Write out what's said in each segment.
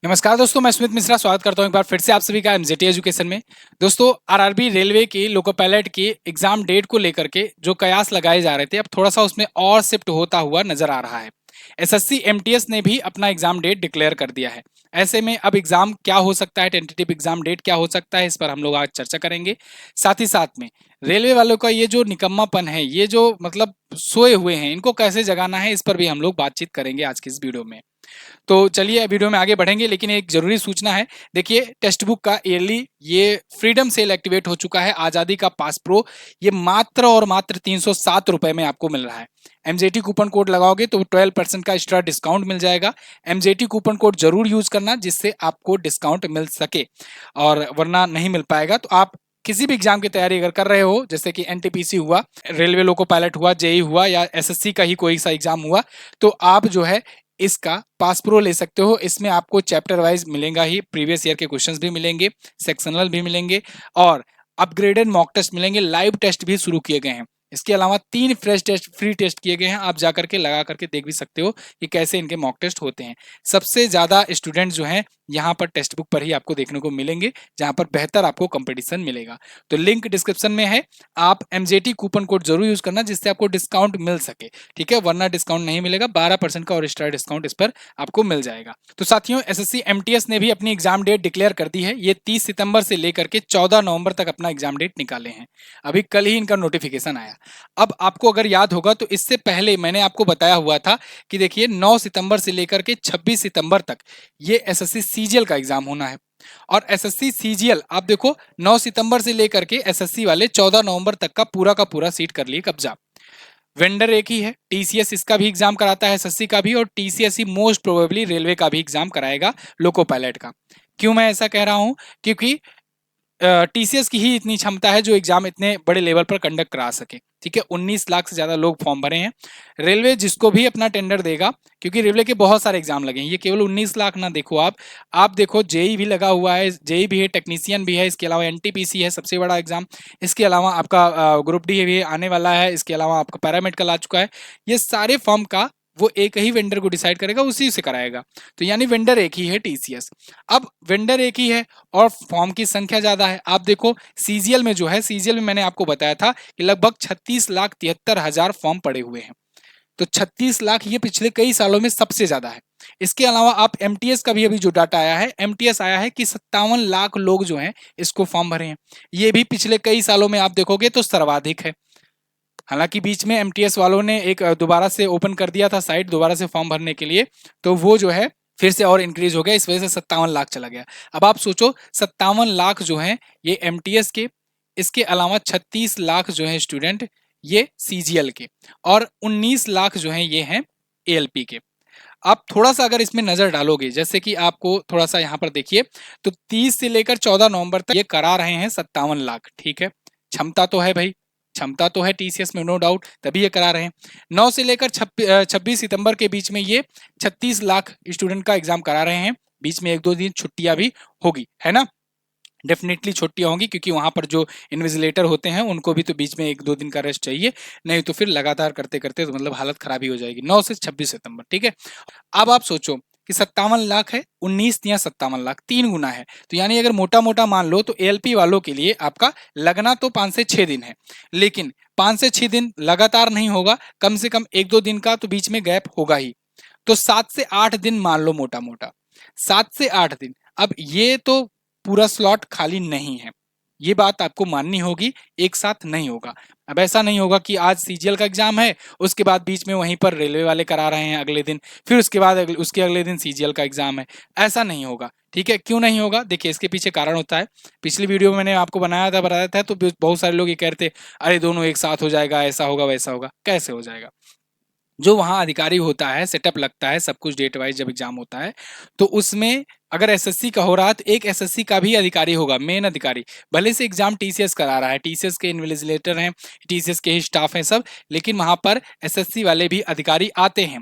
नमस्कार दोस्तों, मैं स्मित मिश्रा स्वागत करता हूं एक बार फिर से आप सभी का एमजेटी एजुकेशन में। दोस्तों, आरआरबी रेलवे की लोको पायलट की एग्जाम डेट को लेकर के जो कयास लगाए जा रहे थे, अब थोड़ा सा उसमें और शिफ्ट होता हुआ नजर आ रहा है। एसएससी एमटीएस ने भी अपना एग्जाम डेट डिक्लेयर कर दिया है। ऐसे में अब एग्जाम क्या हो सकता है, टेंटेटिव एग्जाम डेट क्या हो सकता है, इस पर हम लोग आज चर्चा करेंगे। साथ ही साथ में रेलवे वालों का ये जो निकम्मापन है, ये जो मतलब सोए हुए हैं, इनको कैसे जगाना है, इस पर भी हम लोग बातचीत करेंगे आज की इस वीडियो में। तो चलिए वीडियो में आगे बढ़ेंगे, लेकिन एक जरूरी सूचना है। देखिए, टेक्स्ट बुक का ईयरली ये फ्रीडम सेल एक्टिवेट हो चुका है। आजादी का पास प्रो ये मात्र और मात्र 307 रुपए में आपको मिल रहा है। एमजेटी कूपन कोड लगाओगे तो 12% का एक्स्ट्रा डिस्काउंट मिल जाएगा। एमजेटी कूपन कोड जरूर यूज करना, जिससे आपको डिस्काउंट मिल सके, और वरना नहीं मिल पाएगा। तो आप किसी भी एग्जाम की तैयारी अगर कर रहे हो, जैसे कि एनटीपीसी हुआ, रेलवे लोको पायलट हुआ, जेई हुआ, या एसएससी का ही कोई सा एग्जाम हुआ, तो आप जो है इसका पास प्रो ले सकते हो। इसमें आपको चैप्टर वाइज मिलेगा ही, प्रीवियस ईयर के क्वेश्चंस भी मिलेंगे, सेक्शनल भी मिलेंगे, और अपग्रेडेड मॉक टेस्ट मिलेंगे। लाइव टेस्ट भी शुरू किए गए हैं। इसके अलावा 3 फ्रेश टेस्ट फ्री टेस्ट किए गए हैं। आप जाकर के लगा करके देख भी सकते हो कि कैसे इनके मॉक टेस्ट होते हैं। सबसे ज्यादा स्टूडेंट जो हैं यहाँ पर टेक्स्ट बुक पर ही आपको देखने को मिलेंगे, जहां पर बेहतर आपको कंपटीशन मिलेगा। तो लिंक डिस्क्रिप्शन में है। आप एमजेटी कूपन कोड जरूर यूज करना, जिससे आपको डिस्काउंट मिल सके, ठीक है, वरना डिस्काउंट नहीं मिलेगा। 12% का और एक्स्ट्रा डिस्काउंट इस पर आपको मिल जाएगा। तो साथियों, एसएससी एमटीएस ने भी अपनी एग्जाम डेट डिक्लेयर कर दी है। ये 30 सितंबर से लेकर के 14 नवंबर तक अपना एग्जाम डेट निकाले हैं। अभी कल ही इनका नोटिफिकेशन आया। अब आपको अगर याद होगा तो इससे पहले मैंने आपको बताया हुआ था कि देखिए 9 सितंबर से लेकर के 26 सितंबर तक ये एसएससी सीजीएल का एग्जाम होना है। और एसएससी सीजीएल आप देखो 9 सितंबर से लेकर के एसएससी वाले 14 नवंबर तक का पूरा सीट कर लिए कब्जा। वेंडर एक ही है, टीसीएस इसका भी एग्जाम कराता है, एसएससी का भी, और टीसीएस ही मोस्ट प्रोबेबली रेलवे का भी एग्जाम कराएगा, लोको पायलट का। क्यों मैं ऐसा कह रहा हूं? क्योंकि टीसीएस की ही इतनी क्षमता है जो एग्जाम इतने बड़े लेवल पर कंडक्ट करा सके, ठीक है। 19 लाख से ज्यादा लोग फॉर्म भरे हैं। रेलवे जिसको भी अपना टेंडर देगा, क्योंकि रेलवे के बहुत सारे एग्जाम लगे हैं, ये केवल 19 लाख ना देखो आप देखो जेई भी लगा हुआ है, जेई भी है, टेक्नीशियन भी है, इसके अलावा एनटीपीसी है सबसे बड़ा एग्जाम, इसके अलावा आपका ग्रुप डी भी आने वाला है, इसके अलावा आपका पैरामेडिकल आ चुका है। ये सारे फॉर्म का वो एक ही वेंडर को डिसाइड करेगा, उसी से कराएगा। तो यानी वेंडर एक ही है, टीसीएस। अब वेंडर एक ही है और फॉर्म की संख्या ज्यादा है। आप देखो सीजीएल में जो है, सीजीएल में मैंने आपको बताया था कि लगभग 36,73,000 फॉर्म पड़े हुए हैं। तो 36 लाख ये पिछले कई सालों में सबसे ज्यादा है। इसके अलावा आप एमटीएस का भी अभी जो डाटा आया है, एमटीएस आया है कि 57 लाख लोग जो हैं इसको फॉर्म भरे हैं। ये भी पिछले कई सालों में आप देखोगे तो सर्वाधिक है। हालांकि बीच में एमटीएस वालों ने एक दोबारा से ओपन कर दिया था साइट दोबारा से फॉर्म भरने के लिए, तो वो जो है फिर से और इंक्रीज हो गया, इस वजह से 57 लाख चला गया। अब आप सोचो 57 लाख जो है ये एमटीएस के, इसके अलावा 36 लाख जो है स्टूडेंट ये सीजीएल के, और 19 लाख जो है ये हैं एएलपी के। आप थोड़ा सा अगर इसमें नजर डालोगे, जैसे कि आपको थोड़ा सा यहाँ पर देखिए, तो 30 से लेकर 14 नवंबर तक ये करा रहे हैं 57 लाख, ठीक है। क्षमता तो है भाई, क्षमता तो है टीसीएस में, नो डाउट, तभी ये करा रहे हैं। 9 से लेकर 26 सितंबर के बीच में ये 36 लाख स्टूडेंट का एग्जाम करा रहे हैं। बीच में 1-2 दिन छुट्टियां भी होगी, है ना। डेफिनेटली छुट्टियां होंगी, क्योंकि वहां पर जो इन्विजिलेटर होते हैं उनको भी तो बीच में 1-2 दिन का रेस्ट चाहिए, नहीं तो फिर लगातार करते करते तो मतलब हालत खराब ही हो जाएगी। 9 से 26 सितंबर, ठीक है। अब आप सोचो कि 57 लाख है, 19 या 57 लाख, 3 गुना है। तो यानी अगर मोटा मोटा मान लो तो एएलपी वालों के लिए आपका लगना तो 5 से 6 दिन है, लेकिन 5 से 6 दिन लगातार नहीं होगा, कम से कम 1-2 दिन का तो बीच में गैप होगा ही। तो 7 से 8 दिन मान लो मोटा मोटा, 7 से 8 दिन। अब ये तो पूरा स्लॉट खाली नहीं है, ये बात आपको माननी होगी, एक साथ नहीं होगा। अब ऐसा नहीं होगा कि आज सीजीएल का एग्जाम है, उसके बाद बीच में वहीं पर रेलवे वाले करा रहे हैं अगले दिन, फिर उसके बाद उसके अगले दिन सीजीएल का एग्जाम है। ऐसा नहीं होगा, ठीक है। क्यों नहीं होगा? देखिए, इसके पीछे कारण होता है। पिछली वीडियो में मैंने आपको बताया था, तो बहुत सारे लोग ये कह रहे थे अरे दोनों एक साथ हो जाएगा, ऐसा होगा वैसा होगा। कैसे हो जाएगा? जो वहाँ अधिकारी होता है, सेटअप लगता है, सब कुछ डेट वाइज जब एग्जाम होता है, तो उसमें अगर एसएससी का हो रहा है तो एक एसएससी का भी अधिकारी होगा, मेन अधिकारी। भले से एग्जाम टीसीएस करा रहा है, टीसीएस के इन्विजिलेटर हैं, टीसीएस के ही स्टाफ हैं सब, लेकिन वहां पर एसएससी वाले भी अधिकारी आते हैं।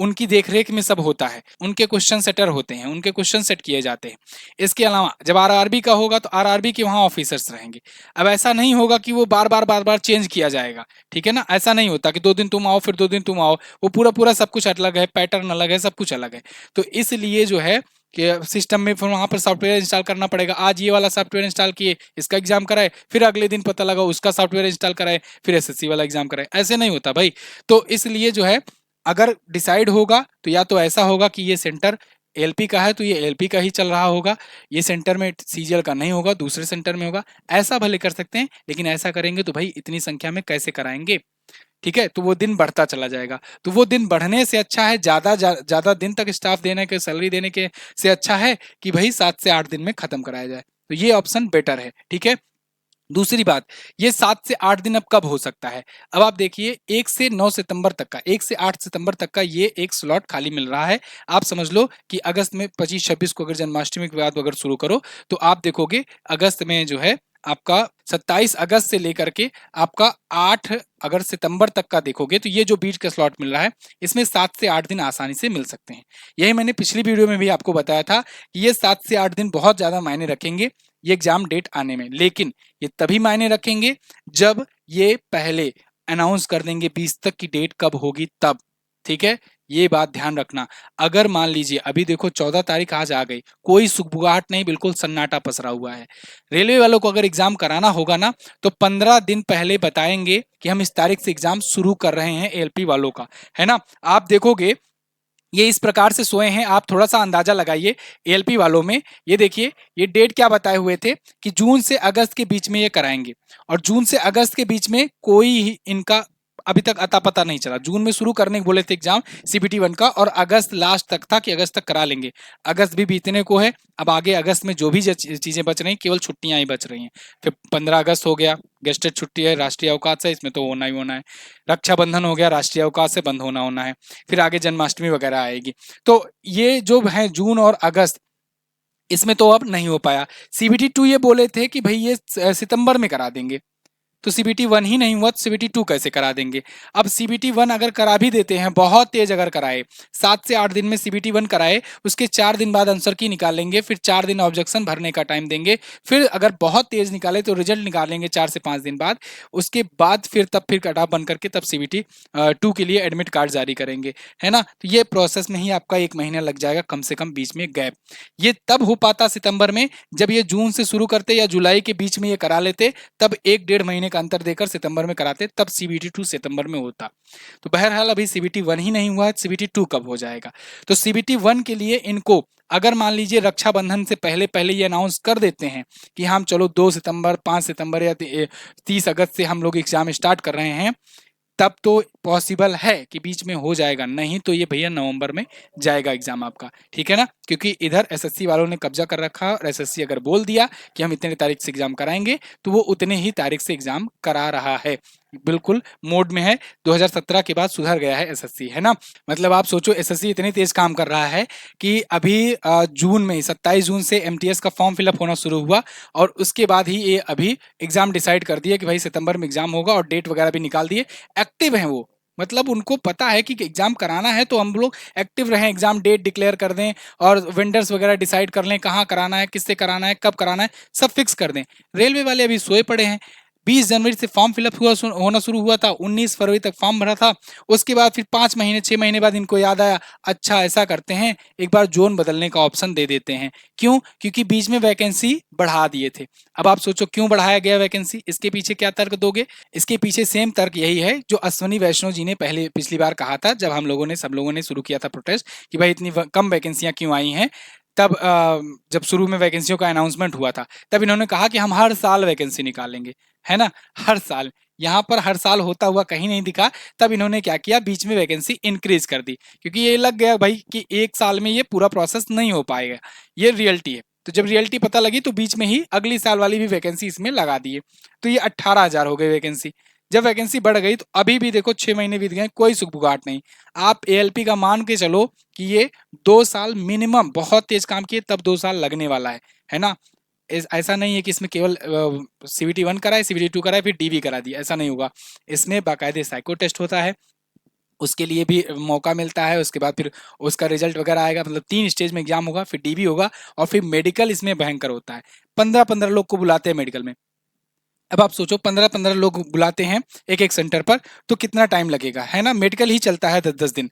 उनकी देखरेख में सब होता है, उनके क्वेश्चन सेटर होते हैं, उनके क्वेश्चन सेट किए जाते हैं। इसके अलावा जब आरआरबी का होगा तो आरआरबी के वहाँ ऑफिसर्स रहेंगे। अब ऐसा नहीं होगा कि वो बार बार चेंज किया जाएगा, ठीक है ना, ऐसा नहीं होता कि 2 दिन तुम आओ फिर 2 दिन तुम आओ, वो पूरा पूरा सब कुछ अलग है, पैटर्न अलग है, सब कुछ अलग है। तो इसलिए जो है कि सिस्टम में फिर वहां पर सॉफ्टवेयर इंस्टॉल करना पड़ेगा। आज ये वाला सॉफ्टवेयर इंस्टॉल किए, इसका एग्जाम कराए, फिर अगले दिन पता लगा उसका सॉफ्टवेयर इंस्टॉल कराए, फिर एसएससी वाला एग्जाम कराए, ऐसे नहीं होता भाई। तो इसलिए जो है अगर डिसाइड होगा तो या तो ऐसा होगा कि ये सेंटर एलपी का है तो ये एलपी का ही चल रहा होगा, ये सेंटर में सीजीएल का नहीं होगा, दूसरे सेंटर में होगा, ऐसा भले कर सकते हैं। लेकिन ऐसा करेंगे तो भाई इतनी संख्या में कैसे कराएंगे, ठीक है, तो वो दिन बढ़ता चला जाएगा। तो वो दिन बढ़ने से अच्छा है ज्यादा दिन तक स्टाफ देने के, सैलरी देने के से अच्छा है कि भाई 7 से 8 दिन में खत्म कराया जाए। तो ये ऑप्शन बेटर है, ठीक है। दूसरी बात, ये 7 से 8 दिन अब कब हो सकता है? अब आप देखिए 1 से 9 सितंबर तक का, 1 से 8 सितंबर तक का ये एक स्लॉट खाली मिल रहा है। आप समझ लो कि अगस्त में 25-26 को अगर जन्माष्टमी के बाद अगर शुरू करो तो आप देखोगे अगस्त में जो है आपका 27 अगस्त से लेकर के आपका 8 अगर सितंबर तक का देखोगे तो ये जो बीच का स्लॉट मिल रहा है इसमें 7 से 8 दिन आसानी से मिल सकते हैं। यही मैंने पिछली वीडियो में भी आपको बताया था कि ये 7 से 8 दिन बहुत ज्यादा मायने रखेंगे ये एग्जाम डेट आने में। लेकिन ये तभी मायने रखेंगे जब ये पहले अनाउंस कर देंगे 20 तक की डेट कब होगी तब, ठीक है। ये बात ध्यान रखना। अगर मान लीजिए अभी देखो 14 तारीख आज आ गई, कोई सुगबुगाहट नहीं, बिल्कुल सन्नाटा पसरा हुआ है। रेलवे वालों को अगर एग्जाम कराना होगा ना तो 15 दिन पहले बताएंगे कि हम इस तारीख से एग्जाम शुरू कर रहे हैं एलपी वालों का, है ना। आप देखोगे ये इस प्रकार से सोए हैं, आप थोड़ा सा अंदाजा लगाइए एलपी वालों में। ये देखिए ये डेट क्या बताए हुए थे कि जून से अगस्त के बीच में ये कराएंगे, और जून से अगस्त के बीच में कोई इनका अभी तक अता पता नहीं चला। जून में शुरू करने बोले थे एग्जाम सीबीटी 1 का, और अगस्त लास्ट तक था कि अगस्त तक करा लेंगे। अगस्त भी बीतने को है, अब आगे अगस्त में जो भी चीजें बच रही हैं केवल छुट्टियां ही बच रही हैं। फिर 15 अगस्त हो गया, गेस्टेड छुट्टी है, राष्ट्रीय अवकाश है, इसमें तो होना ही होना है। रक्षाबंधन हो गया, राष्ट्रीय अवकाश से बंद होना होना है। फिर आगे जन्माष्टमी वगैरह आएगी। तो ये जो है जून और अगस्त, इसमें तो अब नहीं हो पाया। सीबीटी 2 ये बोले थे कि भाई ये सितंबर में करा देंगे, तो सीबीटी 1 ही नहीं हुआ तो सीबीटी 2 कैसे करा देंगे? अब सीबीटी 1 अगर करा भी देते हैं, बहुत तेज अगर कराए, 7 से 8 दिन में सीबीटी 1 कराए, उसके 4 दिन बाद आंसर की निकालेंगे, फिर 4 दिन ऑब्जेक्शन भरने का टाइम देंगे, फिर अगर बहुत तेज निकाले तो रिजल्ट निकालेंगे 4 से 5 दिन बाद, उसके बाद फिर कट ऑफ बन करके तब सीबीटी 2 के लिए एडमिट कार्ड जारी करेंगे, है ना। तो ये प्रोसेस में ही आपका 1 महीना लग जाएगा कम से कम, बीच में गैप। ये तब हो पाता सितंबर में जब ये जून से शुरू करते या जुलाई के बीच में ये करा लेते, तब 1-1.5 महीने का अंतर देकर सितंबर में कराते, तब सीबीटी 2 सितंबर में होता। तो बहरहाल अभी सीबीटी 1 ही नहीं हुआ है, सीबीटी 2 कब हो जाएगा? तो सीबीटी 1 के लिए इनको अगर मान लीजिए रक्षाबंधन से पहले पहले ये अनाउंस कर देते हैं कि हम चलो 2 सितंबर, 5 सितंबर या 30 अगस्त से हम लोग एग्जाम स्टार्ट कर रहे हैं, तब तो पॉसिबल है कि बीच में हो जाएगा, नहीं तो ये भैया नवंबर में जाएगा एग्जाम आपका, ठीक है ना। क्योंकि इधर एसएससी वालों ने कब्जा कर रखा है, और एसएससी अगर बोल दिया कि हम इतने तारीख से एग्जाम कराएंगे तो वो उतने ही तारीख से एग्जाम करा रहा है, बिल्कुल मोड में है। 2017 के बाद सुधर गया है एसएससी, है ना। मतलब आप सोचो एसएससी इतनी तेज काम कर रहा है कि अभी जून में 27 जून से एमटीएस का फॉर्म फिलअप होना शुरू हुआ, और उसके बाद ही ये अभी एग्जाम डिसाइड कर दिया कि भाई सितंबर में एग्जाम होगा, और डेट वगैरह भी निकाल दिए। एक्टिव हैं वो, मतलब उनको पता है कि एग्जाम कराना है तो हम लोग एक्टिव रहें, एग्जाम डेट डिक्लेयर कर दें, और वेंडर्स वगैरह डिसाइड कर लें कहाँ कराना है, किससे कराना है, कब कराना है, सब फिक्स कर दें। रेलवे वाले अभी सोए पड़े हैं। 20 जनवरी से फॉर्म फिलअप होना शुरू हुआ था, 19 फरवरी तक फॉर्म भरा था। उसके बाद फिर 5 महीने 6 महीने बाद इनको याद आया, अच्छा ऐसा करते हैं एक बार जोन बदलने का ऑप्शन दे देते हैं। क्यों? क्योंकि बीच में वैकेंसी बढ़ा दिए थे। अब आप सोचो क्यों बढ़ाया गया वैकेंसी, इसके पीछे क्या तर्क दोगे? इसके पीछे सेम तर्क यही है जो अश्वनी वैष्णव जी ने पहले पिछली बार कहा था, जब हम लोगों ने सब लोगों ने शुरू किया था प्रोटेस्ट कि भाई इतनी कम वैकेंसियां क्यों आई हैं। तब जब शुरू में वैकेंसियों का अनाउंसमेंट हुआ था तब इन्होंने कहा कि हम हर साल वैकेंसी निकालेंगे, है ना, हर साल। यहाँ पर हर साल होता हुआ कहीं नहीं दिखा। तब इन्होंने क्या किया, बीच में वैकेंसी इंक्रीज कर दी, क्योंकि ये लग गया भाई कि एक साल में ये पूरा प्रोसेस नहीं हो पाएगा, ये रियलिटी है। तो जब रियलिटी पता लगी तो बीच में ही अगली साल वाली भी वैकेंसी इसमें लगा दिए, तो ये 18,000 हो गई वैकेंसी। जब वैकेंसी बढ़ गई तो अभी भी देखो 6 महीने बीत गए, कोई सुगबुगाहट नहीं। आप एएलपी का मान के चलो कि ये 2 साल मिनिमम, बहुत तेज काम किए तब 2 साल लगने वाला है ना। ऐसा नहीं है कि इसमें केवल सीबीटी 1 कराए, सीबीटी 2 कराए, फिर डीवी करा दिया, ऐसा नहीं होगा। इसमें बाकायदे साइको टेस्ट होता है, उसके लिए भी मौका मिलता है। उसके बाद फिर उसका रिजल्ट वगैरह आएगा, मतलब 3 स्टेज में एग्जाम होगा, फिर डीबी होगा और फिर मेडिकल इसमें भयंकर होता है। 15-15 लोग को बुलाते हैं मेडिकल में। अब आप सोचो 15-15 लोग बुलाते हैं एक-एक सेंटर पर, तो कितना टाइम लगेगा, है ना? मेडिकल ही चलता है 10-10 दिन।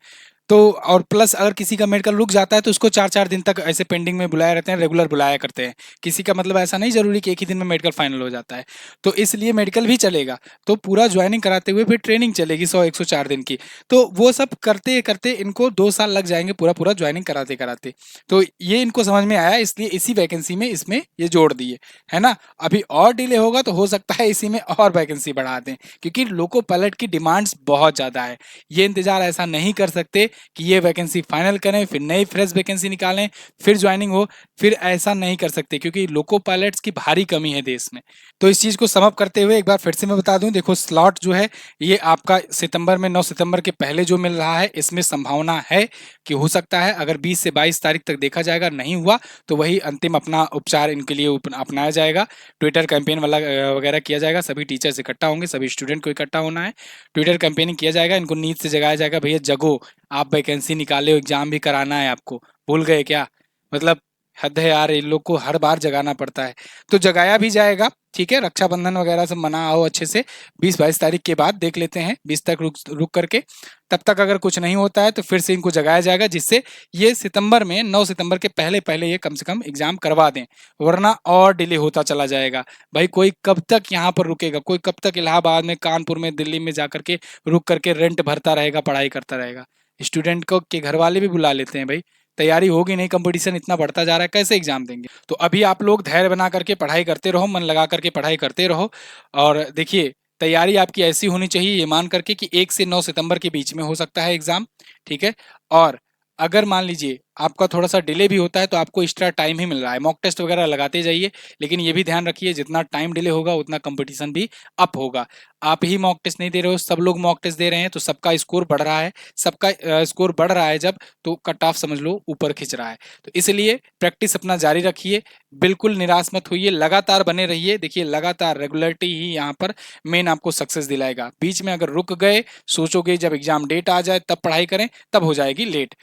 तो और प्लस अगर किसी का मेडिकल रुक जाता है तो उसको 4-4 दिन तक ऐसे पेंडिंग में बुलाए रहते हैं, रेगुलर बुलाया करते हैं। किसी का मतलब ऐसा नहीं ज़रूरी कि एक ही दिन में मेडिकल फाइनल हो जाता है। तो इसलिए मेडिकल भी चलेगा। तो पूरा जॉइनिंग कराते हुए फिर ट्रेनिंग चलेगी 100-104 दिन की। तो वो सब करते-करते इनको 2 साल लग जाएँगे पूरा-पूरा जॉइनिंग कराते-कराते। तो ये इनको समझ में आया, इसलिए इसी वैकेंसी में इसमें ये जोड़ दिए, है ना? अभी और डिले होगा तो हो सकता है इसी में और वैकेंसी बढ़ा दें, क्योंकि लोको पायलट की डिमांड्स बहुत ज़्यादा है। ये इंतज़ार ऐसा नहीं कर सकते कि ये वैकेंसी फाइनल करें, फिर नई फ्रेश वैकेंसी निकालें, फिर ज्वाइनिंग हो, फिर ऐसा नहीं कर सकते, क्योंकि लोको पायलट्स की भारी कमी है देश में। तो इस चीज़ को सम अप करते हुए एक बार फिर से मैं बता दूं, देखो स्लॉट जो है ये आपका सितंबर में 9 सितंबर के पहले जो मिल रहा है, इसमें संभावना है कि हो सकता है अगर 20 से 22 तारीख तक देखा जाएगा, नहीं हुआ तो वही अंतिम अपना उपचार इनके लिए अपनाया जाएगा। ट्विटर कैंपेन वाला वगैरह किया जाएगा, सभी टीचर्स इकट्ठा होंगे, सभी स्टूडेंट को इकट्ठा होना है, ट्विटर कैंपेनिंग किया जाएगा, इनको नींद से जगाया जाएगा, भैया जगो, आप वैकेंसी निकाले हो, एग्जाम भी कराना है आपको, भूल गए क्या? मतलब हद है यार, इन लोग को हर बार जगाना पड़ता है। तो जगाया भी जाएगा, ठीक है, रक्षाबंधन वगैरह सब मना आओ अच्छे से। 20-22 तारीख के बाद देख लेते हैं, 20 तक रुक रुक करके, तब तक अगर कुछ नहीं होता है तो फिर से इनको जगाया जाएगा, जिससे ये सितंबर में 9 सितंबर के पहले पहले ये कम से कम एग्जाम करवा दें, वरना और डिले होता चला जाएगा। भाई कोई कब तक यहाँ पर रुकेगा, कोई कब तक इलाहाबाद में, कानपुर में, दिल्ली में जा करके रुक करके रेंट भरता रहेगा, पढ़ाई करता रहेगा? स्टूडेंट को के घर वाले भी बुला लेते हैं भाई, तैयारी होगी नहीं, कंपटीशन इतना बढ़ता जा रहा है, कैसे एग्जाम देंगे? तो अभी आप लोग धैर्य बना करके पढ़ाई करते रहो, मन लगा करके पढ़ाई करते रहो। और देखिए, तैयारी आपकी ऐसी होनी चाहिए, ये मान करके कि 1 से 9 सितंबर के बीच में हो सकता है एग्जाम, ठीक है? और अगर मान लीजिए आपका थोड़ा सा डिले भी होता है तो आपको एक्स्ट्रा टाइम ही मिल रहा है, मॉक टेस्ट वगैरह लगाते जाइए, लेकिन ये भी ध्यान रखिए जितना टाइम डिले होगा उतना कंपटीशन भी अप होगा। आप ही मॉक टेस्ट नहीं दे रहे हो, सब लोग मॉक टेस्ट दे रहे हैं, तो सबका स्कोर बढ़ रहा है, सबका स्कोर बढ़ रहा है जब, तो कट ऑफ समझ लो ऊपर खिंच रहा है। तो इसलिए प्रैक्टिस अपना जारी रखिए, बिल्कुल निराश मत होइए, लगातार बने रहिए। देखिए लगातार रेगुलरिटी ही यहाँ पर मेन आपको सक्सेस दिलाएगा। बीच में अगर रुक गए, सोचोगे जब एग्जाम डेट आ जाए तब पढ़ाई करें, तब हो जाएगी लेट।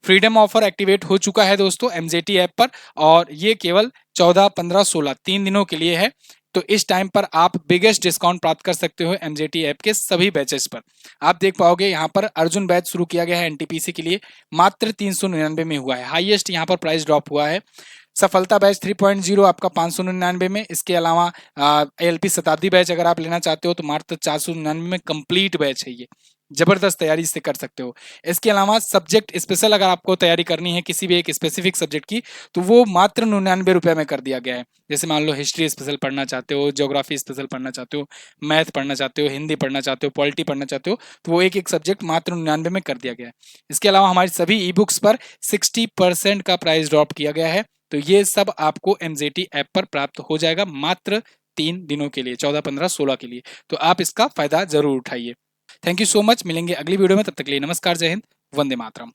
फ्रीडम ऑफर एक्टिवेट हो चुका है दोस्तों एमजेटी ऐप पर, और ये केवल 14, 15, 16 3 दिनों के लिए है। तो इस टाइम पर आप बिगेस्ट डिस्काउंट प्राप्त कर सकते हो एमजेटी ऐप के सभी बैचेस पर। आप देख पाओगे यहाँ पर अर्जुन बैच शुरू किया गया है एनटीपीसी के लिए, मात्र 399 में हुआ है, हाईएस्ट यहाँ पर प्राइस ड्रॉप हुआ है। सफलता बैच 3.0 आपका 599 में। इसके अलावा एलपी शताब्दी बैच अगर आप लेना चाहते हो तो मात्र 499 में कंप्लीट बैच है ये, जबरदस्त तैयारी इससे कर सकते हो। इसके अलावा सब्जेक्ट स्पेशल अगर आपको तैयारी करनी है किसी भी एक स्पेसिफिक सब्जेक्ट की, तो वो मात्र 99 रुपये में कर दिया गया है। जैसे मान लो हिस्ट्री स्पेशल पढ़ना चाहते हो, ज्योग्राफी स्पेशल पढ़ना चाहते हो, मैथ पढ़ना चाहते हो, हिंदी पढ़ना चाहते हो, पॉलिटी पढ़ना चाहते हो, तो वो एक एक सब्जेक्ट मात्र 99 में कर दिया गया है। इसके अलावा हमारी सभी ई बुक्स पर 60% का प्राइस ड्रॉप किया गया है। तो ये सब आपको एमजेटी ऐप पर प्राप्त हो जाएगा मात्र 3 दिनों के लिए, 14, 15, 16 के लिए। तो आप इसका फायदा जरूर उठाइए। थैंक यू सो मच, मिलेंगे अगली वीडियो में, तब तक के लिए नमस्कार, जय हिंद, वंदे मातरम।